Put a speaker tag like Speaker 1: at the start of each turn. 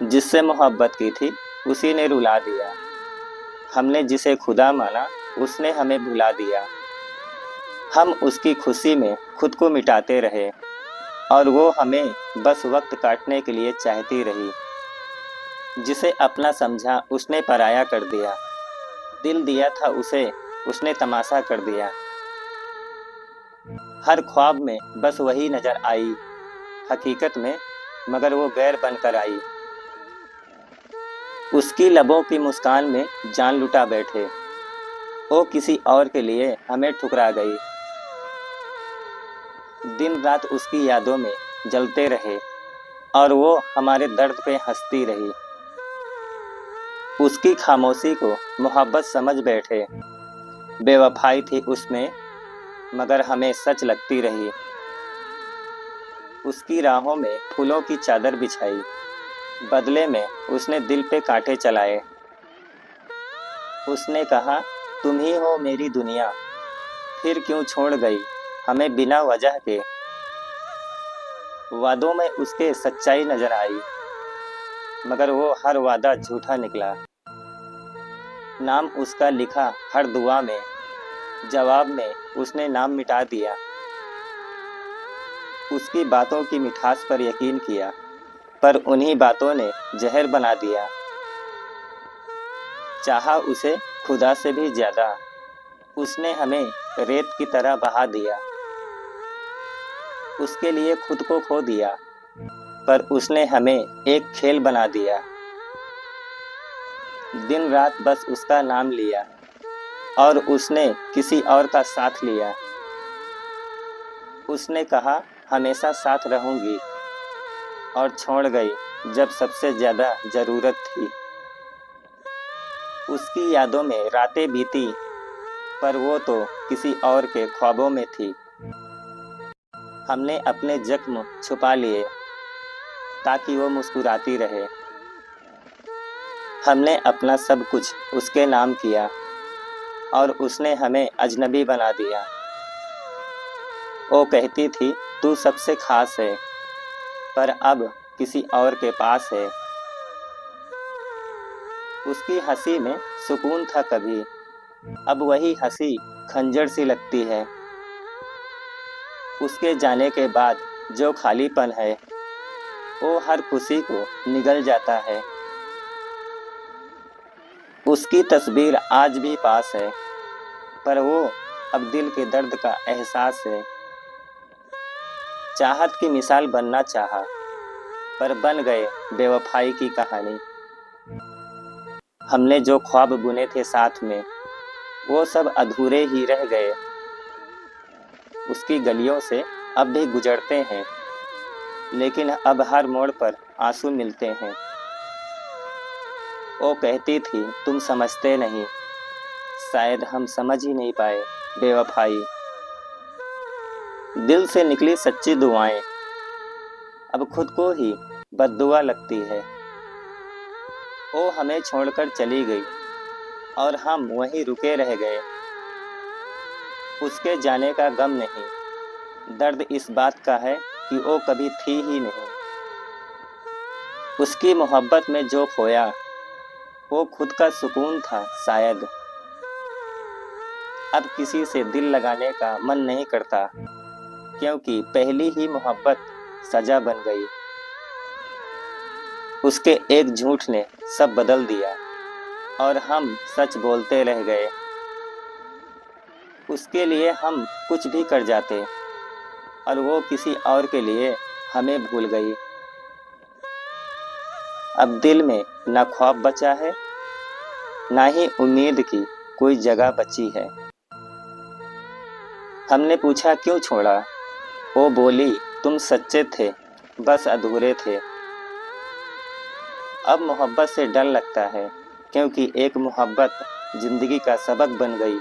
Speaker 1: जिससे मोहब्बत की थी उसी ने रुला दिया। हमने जिसे खुदा माना उसने हमें भुला दिया। हम उसकी खुशी में खुद को मिटाते रहे और वो हमें बस वक्त काटने के लिए चाहती रही। जिसे अपना समझा उसने पराया कर दिया। दिल दिया था उसे उसने तमाशा कर दिया। हर ख्वाब में बस वही नजर आई, हकीकत में मगर वो गैर बनकर आई। उसकी लबों की मुस्कान में जान लुटा बैठे, वो किसी और के लिए हमें ठुकरा गई। दिन रात उसकी यादों में जलते रहे और वो हमारे दर्द पे हंसती रही। उसकी खामोशी को मोहब्बत समझ बैठे, बेवफाई थी उसमें मगर हमें सच लगती रही। उसकी राहों में फूलों की चादर बिछाई, बदले में उसने दिल पे कांटे चलाए। उसने कहा तुम ही हो मेरी दुनिया, फिर क्यों छोड़ गई हमें बिना वजह के। वादों में उसके सच्चाई नजर आई मगर वो हर वादा झूठा निकला। नाम उसका लिखा हर दुआ में, जवाब में उसने नाम मिटा दिया। उसकी बातों की मिठास पर यकीन किया पर उन्हीं बातों ने जहर बना दिया। चाहा उसे खुदा से भी ज्यादा, उसने हमें रेत की तरह बहा दिया। उसके लिए खुद को खो दिया पर उसने हमें एक खेल बना दिया। दिन रात बस उसका नाम लिया और उसने किसी और का साथ लिया। उसने कहा हमेशा साथ रहूंगी और छोड़ गई जब सबसे ज्यादा जरूरत थी। उसकी यादों में रातें बीती पर वो तो किसी और के ख्वाबों में थी। हमने अपने जख्म छुपा लिए ताकि वो मुस्कुराती रहे। हमने अपना सब कुछ उसके नाम किया और उसने हमें अजनबी बना दिया। वो कहती थी तू सबसे खास है पर अब किसी और के पास है। उसकी हंसी में सुकून था कभी, अब वही हंसी खंजर सी लगती है। उसके जाने के बाद जो खालीपन है वो हर खुशी को निगल जाता है। उसकी तस्वीर आज भी पास है पर वो अब दिल के दर्द का एहसास है। चाहत की मिसाल बनना चाहा पर बन गए बेवफाई की कहानी। हमने जो ख्वाब बुने थे साथ में वो सब अधूरे ही रह गए। उसकी गलियों से अब भी गुजरते हैं लेकिन अब हर मोड़ पर आंसू मिलते हैं। वो कहती थी तुम समझते नहीं, शायद हम समझ ही नहीं पाए बेवफाई। दिल से निकली सच्ची दुआएं अब खुद को ही बद्दुआ लगती है। वो हमें छोड़कर चली गई और हम वहीं रुके रह गए। उसके जाने का गम नहीं, दर्द इस बात का है कि वो कभी थी ही नहीं। उसकी मोहब्बत में जो खोया वो खुद का सुकून था शायद। अब किसी से दिल लगाने का मन नहीं करता क्योंकि पहली ही मोहब्बत सजा बन गई। उसके एक झूठ ने सब बदल दिया और हम सच बोलते रह गए। उसके लिए हम कुछ भी कर जाते और वो किसी और के लिए हमें भूल गई। अब दिल में ना ख्वाब बचा है ना ही उम्मीद की कोई जगह बची है। हमने पूछा क्यों छोड़ा, वो बोली तुम सच्चे थे बस अधूरे थे। अब मोहब्बत से डर लगता है क्योंकि एक मोहब्बत जिंदगी का सबक बन गई।